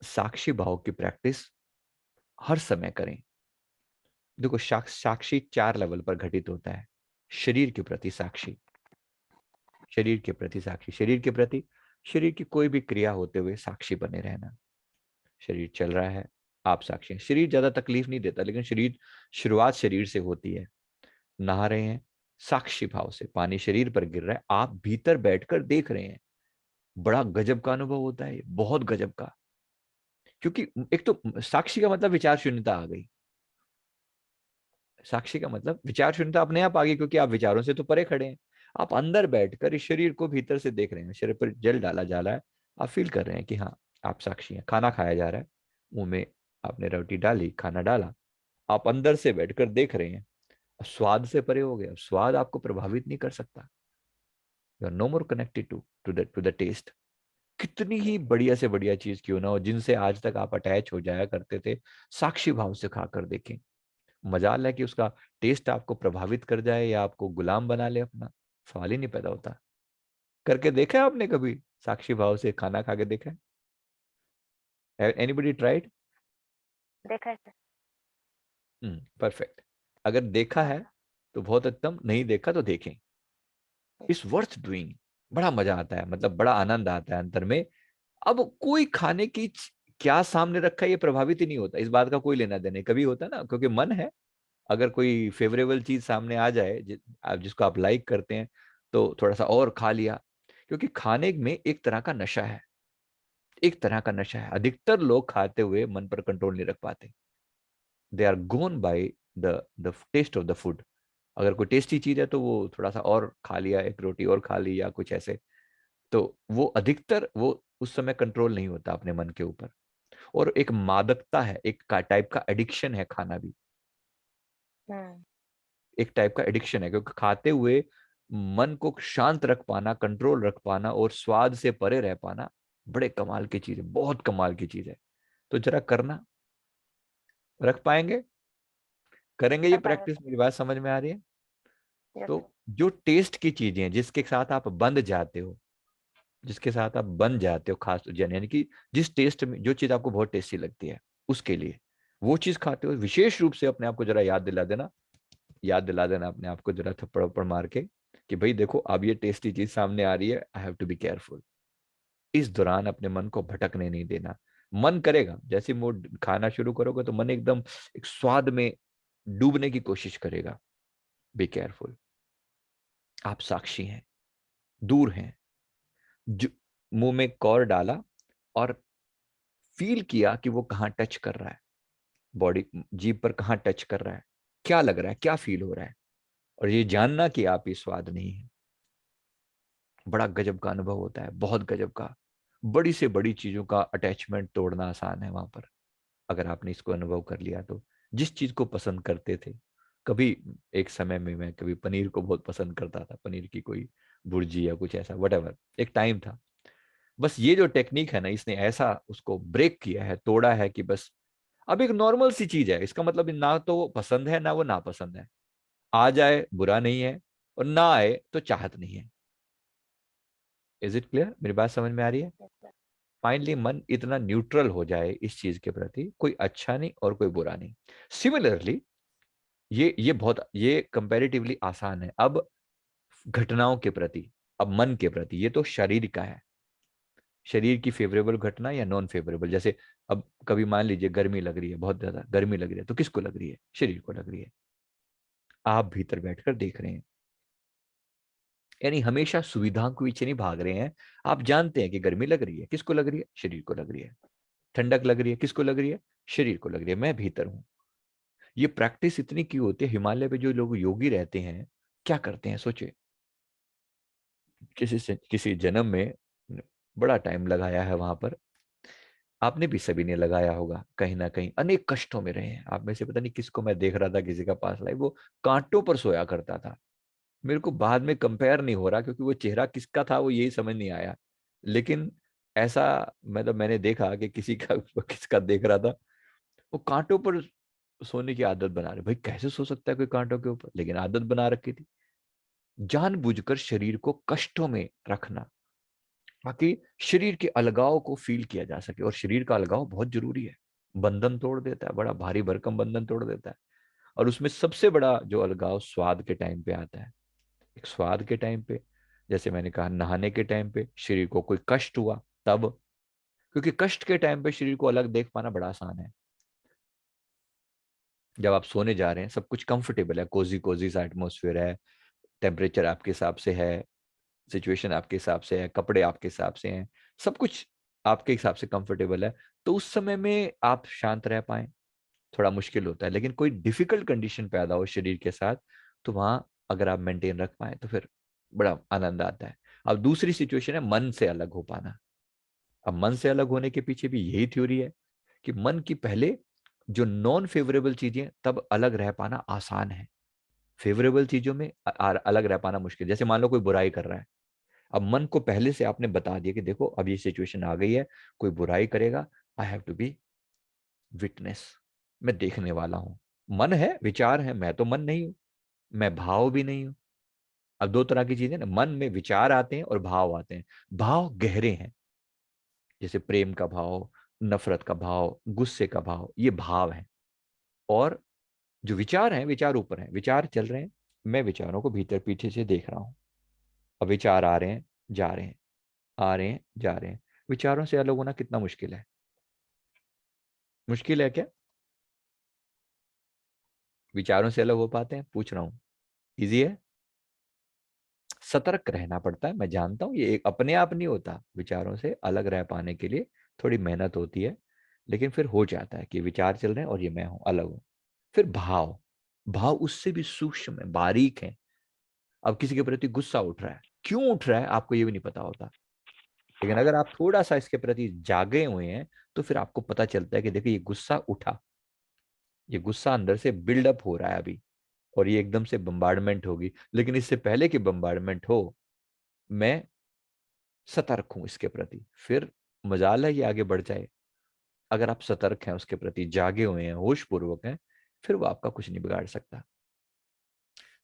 साक्षी भाव की प्रैक्टिस हर समय करें। देखो, साक्षी 4 लेवल पर घटित होता है। शरीर के प्रति साक्षी, शरीर के प्रति साक्षी, शरीर के प्रति, शरीर की कोई भी क्रिया होते हुए साक्षी बने रहना। शरीर चल रहा है, आप साक्षी हैं। शरीर ज्यादा तकलीफ नहीं देता, लेकिन शरीर, शुरुआत शरीर से होती है। नहा रहे हैं, साक्षी भाव से पानी शरीर पर गिर रहा है, आप भीतर बैठकर देख रहे हैं। बड़ा गजब का अनुभव होता है, बहुत गजब का। क्योंकि एक तो साक्षी का मतलब विचार शून्यता आ गई। साक्षी का मतलब विचार शून्यता अपने आप आ गई, क्योंकि आप विचारों से तो परे खड़े हैं। आप अंदर बैठकर इस शरीर को भीतर से देख रहे हैं। शरीर पर जल डाला जा रहा है, आप फील कर रहे हैं कि हाँ, आप साक्षी हैं। खाना खाया जा रहा है, मुंह में आपने रोटी डाली, खाना डाला, आप अंदर से बैठकर देख रहे हैं। स्वाद से परे हो गया, स्वाद आपको प्रभावित नहीं कर सकता। You are no more connected to the taste. कितनी ही बढ़िया से बढ़िया चीज क्यों ना हो, जिनसे आज तक आप अटैच हो जाया करते थे, साक्षी भाव से खाकर देखें। मजाल है कि उसका टेस्ट आपको प्रभावित कर जाए या आपको गुलाम बना ले अपना, सवाल ही नहीं पैदा होता। करके देखा है आपने कभी? साक्षी भाव से खाना खा के देखा है? Anybody tried? देखा है सर। परफेक्ट। अगर देखा हाँ। है तो बहुत उत्तम, नहीं देखा तो देखें। It's worth doing. बड़ा मजा आता है, मतलब बड़ा आनंद आता है अंतर में। अब कोई खाने की क्या सामने रखा है ये प्रभावित ही नहीं होता, इस बात का कोई लेना देना कभी होता ना, क्योंकि मन है। अगर कोई फेवरेबल चीज सामने आ जाए, जिसको आप लाइक करते हैं, तो थोड़ा सा और खा लिया। क्योंकि खाने में एक तरह का नशा है, एक तरह का नशा है। अधिकतर लोग खाते हुए मन पर कंट्रोल नहीं रख पाते। They are gone by the taste of the food. अगर कोई टेस्टी चीज है तो वो थोड़ा सा और खा लिया, एक रोटी और खा ली या कुछ ऐसे। तो वो अधिकतर वो उस समय कंट्रोल नहीं होता अपने मन के ऊपर। और एक मादकता है, एक टाइप का एडिक्शन है खाना भी। हम्म। एक टाइप का एडिक्शन है, क्योंकि खाते हुए मन को शांत रख पाना, कंट्रोल रख पाना और स्वाद से परे रह पाना बड़े कमाल की चीज है, बहुत कमाल की चीज है। तो जरा करना, रख पाएंगे? करेंगे ये कर पाएंगे प्रैक्टिस? सर। मेरी बात समझ में आ रही है? यस तो सर। जो टेस्ट की चीजें हैं, जिसके साथ आप बंध जाते हो, जिसके साथ आप बन जाते हो, खास यानी कि जिस टेस्ट में जो चीज आपको बहुत टेस्टी लगती है, उसके लिए वो चीज खाते हो, विशेष रूप से अपने आप को जरा याद दिला देना, याद दिला देना अपने आप को जरा थप्पड़ उप्पड़ मार के कि भाई देखो, अब ये टेस्टी चीज सामने आ रही है, I have to be careful. इस दौरान अपने मन को भटकने नहीं देना। मन करेगा, जैसे मूड खाना शुरू करोगे तो मन एकदम एक स्वाद में डूबने की कोशिश करेगा। Be careful. आप साक्षी हैं, दूर हैं। जो मुंह में कौर डाला और फील किया कि वो कहाँ टच कर रहा है, बॉडी, जीभ पर कहाँ टच कर रहा है, क्या लग रहा है, क्या फील हो रहा है। और ये जानना कि आप ये स्वाद नहीं है, बड़ा गजब का अनुभव होता है, बहुत गजब का। बड़ी से बड़ी चीजों का अटैचमेंट तोड़ना आसान है वहां पर, अगर आपने इसको अनुभव कर लिया तो। जिस चीज को पसंद करते थे कभी, एक समय में मैं कभी पनीर को बहुत पसंद करता था, पनीर की कोई भुर्जी या कुछ ऐसा, वट एक टाइम था। बस ये जो टेक्निक है ना, इसने ऐसा उसको ब्रेक किया है, तोड़ा है कि बस अब एक नॉर्मल सी चीज है। इसका मतलब ना तो वो पसंद है ना वो नापसंद है। आ जाए बुरा नहीं है, और ना आए तो चाहत नहीं है। Is it clear? मेरी बात समझ में आ रही है? Yes sir. फाइनली मन इतना न्यूट्रल हो जाए इस चीज के प्रति, कोई अच्छा नहीं और कोई बुरा नहीं। सिमिलरली, ये बहुत, ये कंपैरेटिवली आसान है अब घटनाओं के प्रति। अब मन के प्रति, ये तो शरीर का है, शरीर की फेवरेबल घटना या नॉन फेवरेबल। जैसे अब कभी मान लीजिए गर्मी लग रही है, बहुत ज्यादा गर्मी लग रही है, तो किसको लग रही है? शरीर को लग रही है। आप भीतर बैठकर देख रहे हैं, यानी हमेशा सुविधा के पीछे नहीं भाग रहे हैं। आप जानते हैं कि गर्मी लग रही है, किसको लग रही है? शरीर को लग रही है। ठंडक लग रही है, किसको लग रही है? शरीर को लग रही है। मैं भीतर हूं। ये प्रैक्टिस इतनी की होती है, हिमालय पे जो लोग योगी रहते हैं क्या करते हैं सोचे। किसी जन्म में बड़ा टाइम लगाया है वहां पर, आपने भी सभी ने लगाया होगा, कहीं ना कहीं अनेक कष्टों में रहे हैं। आप में से पता नहीं किसको मैं देख रहा था, किसी का पास लाइव, वो कांटों पर सोया करता था। मेरे को बाद में कंपेयर नहीं हो रहा, क्योंकि वो चेहरा किसका था वो यही समझ नहीं आया। लेकिन ऐसा, मतलब मैंने देखा कि किसी का किसका देख रहा था, वो कांटों पर सोने की आदत बना रहे। भाई कैसे सो सकता है कोई कांटों के ऊपर, लेकिन आदत बना रखी थी। जानबूझकर शरीर को कष्टों में रखना, ताकि शरीर के अलगाव को फील किया जा सके। और शरीर का अलगाव बहुत जरूरी है, बंधन तोड़ देता है, बड़ा भारी भरकम बंधन तोड़ देता है। और उसमें सबसे बड़ा जो अलगाव स्वाद के टाइम पे आता है। एक स्वाद के टाइम पे, जैसे मैंने कहा, नहाने के टाइम पे शरीर को कोई कष्ट हुआ तब, क्योंकि कष्ट के टाइम पे शरीर को अलग देख पाना बड़ा आसान है। जब आप सोने जा रहे हैं, सब कुछ कंफर्टेबल है, कोजी कोजी सा एटमोसफियर है, टेम्परेचर आपके हिसाब से है, सिचुएशन आपके हिसाब से है, कपड़े आपके हिसाब से हैं, सब कुछ आपके हिसाब से कंफर्टेबल है, तो उस समय में आप शांत रह पाए थोड़ा मुश्किल होता है। लेकिन कोई डिफिकल्ट कंडीशन पैदा हो शरीर के साथ, तो वहां अगर आप मेंटेन रख पाए तो फिर बड़ा आनंद आता है। अब दूसरी सिचुएशन है मन से अलग हो पाना। अब मन से अलग होने के पीछे भी यही थ्योरी है कि मन की पहले जो नॉन फेवरेबल चीजें, तब अलग रह पाना आसान है। फेवरेबल चीजों में अलग रह पाना मुश्किल। जैसे मान लो कोई बुराई कर रहा है, अब मन को पहले से आपने बता दिया कि देखो अब ये सिचुएशन आ गई है, कोई बुराई करेगा, I have to be witness, मैं देखने वाला हूं। मन है, विचार है, मैं तो मन नहीं हूं, मैं भाव भी नहीं हूं। अब दो तरह की चीजें ना, मन में विचार आते हैं और भाव आते हैं। भाव गहरे हैं, जैसे प्रेम का भाव, नफरत का भाव, गुस्से का भाव, ये भाव है। और जो विचार हैं, विचार ऊपर हैं, विचार चल रहे हैं, मैं विचारों को भीतर पीछे से देख रहा हूं। अब विचार आ रहे हैं, जा रहे हैं, आ रहे हैं, जा रहे हैं। विचारों से अलग होना कितना मुश्किल है? मुश्किल है क्या? विचारों से अलग हो पाते हैं? पूछ रहा हूं। इजी है? सतर्क रहना पड़ता है, मैं जानता हूं, ये एक अपने आप नहीं होता। विचारों से अलग रह पाने के लिए थोड़ी मेहनत होती है, लेकिन फिर हो जाता है कि विचार चल रहे हैं और ये मैं हूं, अलग हूं। फिर भाव, भाव उससे भी सूक्ष्म है, बारीक है। अब किसी के प्रति गुस्सा उठ रहा है, क्यों उठ रहा है आपको ये भी नहीं पता होता। लेकिन अगर आप थोड़ा सा इसके प्रति जागे हुए हैं, तो फिर आपको पता चलता है कि देखिए ये गुस्सा उठा, ये गुस्सा अंदर से बिल्डअप हो रहा है अभी, और ये एकदम से बम्बार्डमेंट होगी। लेकिन इससे पहले कि बम्बार्डमेंट हो, मैं सतर्क हूं इसके प्रति, फिर मजाल है ये आगे बढ़ जाए। अगर आप सतर्क हैं, उसके प्रति जागे हुए हैं, होश पूर्वक हैं, फिर वो आपका कुछ नहीं बिगाड़ सकता।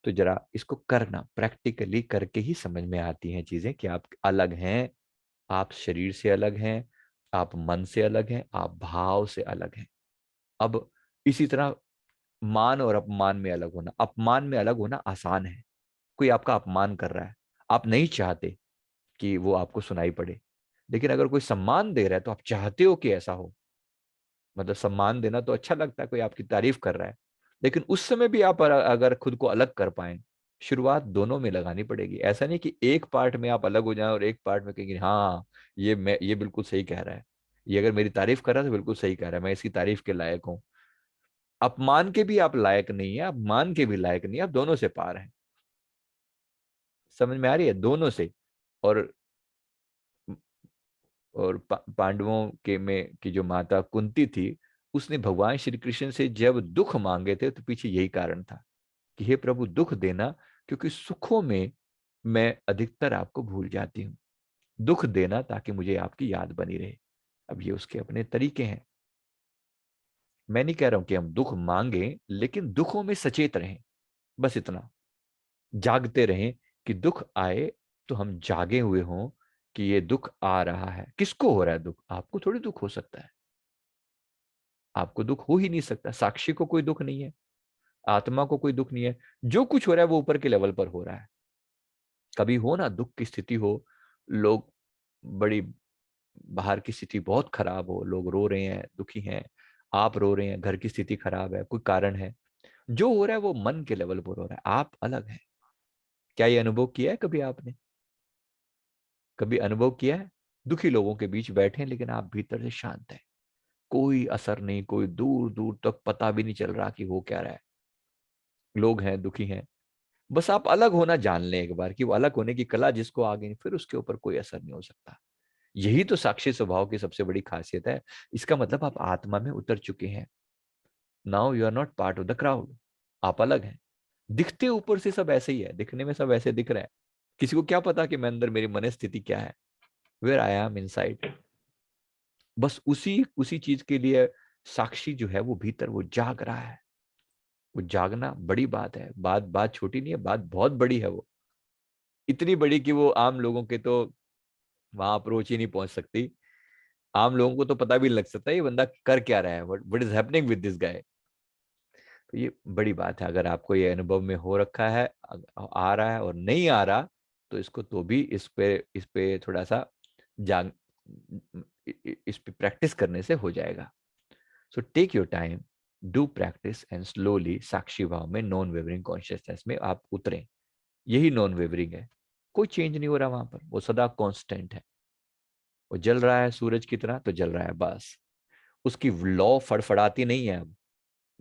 तो जरा इसको करना, प्रैक्टिकली करके ही समझ में आती हैं चीजें कि आप अलग हैं। आप शरीर से अलग हैं, आप मन से अलग हैं, आप भाव से अलग हैं। अब इसी तरह मान और अपमान में अलग होना। अपमान में अलग होना आसान है। कोई आपका अपमान कर रहा है, आप नहीं चाहते कि वो आपको सुनाई पड़े। लेकिन अगर कोई सम्मान दे रहा है, तो आप चाहते हो कि ऐसा हो। मतलब सम्मान देना तो अच्छा लगता है, कोई आपकी तारीफ कर रहा है। लेकिन उस समय भी आप अगर खुद को अलग कर पाए, शुरुआत दोनों में लगानी पड़ेगी। ऐसा नहीं कि एक पार्ट में आप अलग हो जाए और एक पार्ट में कहेंगे हाँ ये बिल्कुल सही कह रहा है, ये अगर मेरी तारीफ कर रहा है तो बिल्कुल सही कह रहा है, मैं इसकी तारीफ के लायक हूँ। अपमान के भी आप लायक नहीं है, अपमान के भी लायक नहीं है, आप दोनों से पार हैं। समझ में आ रही है? दोनों से। और पांडवों के में की जो माता कुंती थी, उसने भगवान श्री कृष्ण से जब दुख मांगे थे, तो पीछे यही कारण था कि हे प्रभु दुख देना, क्योंकि सुखों में मैं अधिकतर आपको भूल जाती हूँ। दुख देना ताकि मुझे आपकी याद बनी रहे। अब ये उसके अपने तरीके हैं। मैं नहीं कह रहा हूं कि हम दुख मांगे, लेकिन दुखों में सचेत रहें, बस इतना। जागते रहें कि दुख आए तो हम जागे हुए हों कि ये दुख आ रहा है। किसको हो रहा है दुख? आपको थोड़ी दुख हो सकता है, आपको दुख हो ही नहीं सकता। साक्षी को कोई दुख नहीं है, आत्मा को कोई दुख नहीं है। जो कुछ हो रहा है वो ऊपर के लेवल पर हो रहा है। कभी हो ना दुख की स्थिति हो, लोग बड़ी, बाहर की स्थिति बहुत खराब हो, लोग रो रहे हैं, दुखी हैं, आप रो रहे हैं, घर की स्थिति खराब है, कोई कारण है, जो हो रहा है वो मन के लेवल पर हो रहा है, आप अलग हैं। क्या ये अनुभव किया है कभी आपने? कभी अनुभव किया है? दुखी लोगों के बीच बैठे हैं, लेकिन आप भीतर से शांत हैं, कोई असर नहीं, कोई दूर दूर तक पता भी नहीं चल रहा कि हो क्या रहा है। लोग हैं, दुखी हैं, बस आप अलग होना जान लें एक बार, कि वो अलग होने की कला जिसको आ गई, फिर उसके ऊपर कोई असर नहीं हो सकता। यही तो साक्षी स्वभाव की सबसे बड़ी खासियत है। इसका मतलब आप आत्मा में उतर चुके हैं। Now you are not part of the crowd. आप अलग हैं। दिखते ऊपर से सब ऐसे ही है, दिखने में सब ऐसे दिख रहे हैं। किसी को क्या पता कि मैं अंदर मेरी मन स्थिति क्या है, वेयर आई एम इनसाइड। बस उसी उसी चीज के लिए साक्षी जो है वो भीतर वो जाग रहा है। वो जागना बड़ी बात है, बात बात छोटी नहीं है, बात बहुत बड़ी है। वो इतनी बड़ी कि वो आम लोगों के तो वहां अप्रोच ही नहीं पहुंच सकती। आम लोगों को तो पता भी नहीं लग सकता ये बंदा कर क्या रहा है, what is happening with this guy. तो ये बड़ी बात है। अगर आपको ये अनुभव में हो रखा है, आ रहा है और नहीं आ रहा, तो इसको तो भी इस पे थोड़ा सा जान इस पे प्रैक्टिस करने से हो जाएगा। So take your time, do practice and slowly साक्षी भाव में, नॉन वेवरिंग कॉन्शियसनेस में आप उतरें। यही नॉन वेवरिंग है। कोई चेंज नहीं हो रहा वहां पर, वो सदा कांस्टेंट है। वो जल रहा है सूरज की तरह तो जल रहा है बस। उसकी लौ फड़फड़ाती नहीं है अब।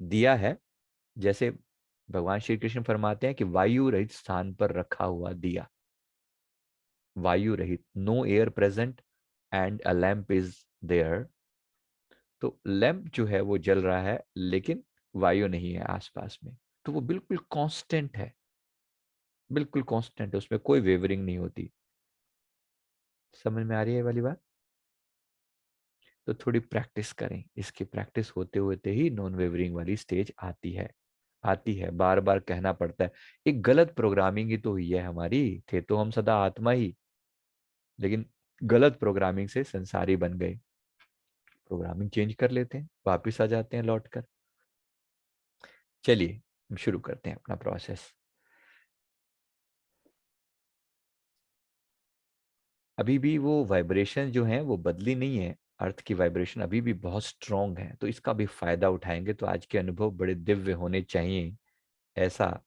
दिया है, जैसे भगवान श्री कृष्ण फरमाते हैं कि वायु रहित स्थान पर रखा हुआ दिया, वायु रहित, no air present and a lamp is there. तो लैंप जो है वो जल रहा है, लेकिन वायु नहीं है आसपास में। तो वो बिल्कुल कांस्टेंट है, बिल्कुल कांस्टेंट है, उसमें कोई वेवरिंग नहीं होती। समझ में आ रही है ये वाली बात? तो थोड़ी प्रैक्टिस करें, इसकी प्रैक्टिस होते होते ही नॉन वेवरिंग वाली स्टेज आती है। आती है, बार बार कहना पड़ता है। एक गलत प्रोग्रामिंग ही तो हुई है हमारी। थे तो हम सदा आत्मा ही, लेकिन गलत प्रोग्रामिंग से संसारी बन गए। प्रोग्रामिंग चेंज कर लेते हैं, वापिस आ जाते हैं लौट कर। चलिए शुरू करते हैं अपना प्रोसेस। अभी भी वो वाइब्रेशन जो है वो बदली नहीं है। अर्थ की वाइब्रेशन अभी भी बहुत स्ट्रांग है, तो इसका भी फायदा उठाएंगे। तो आज के अनुभव बड़े दिव्य होने चाहिए, ऐसा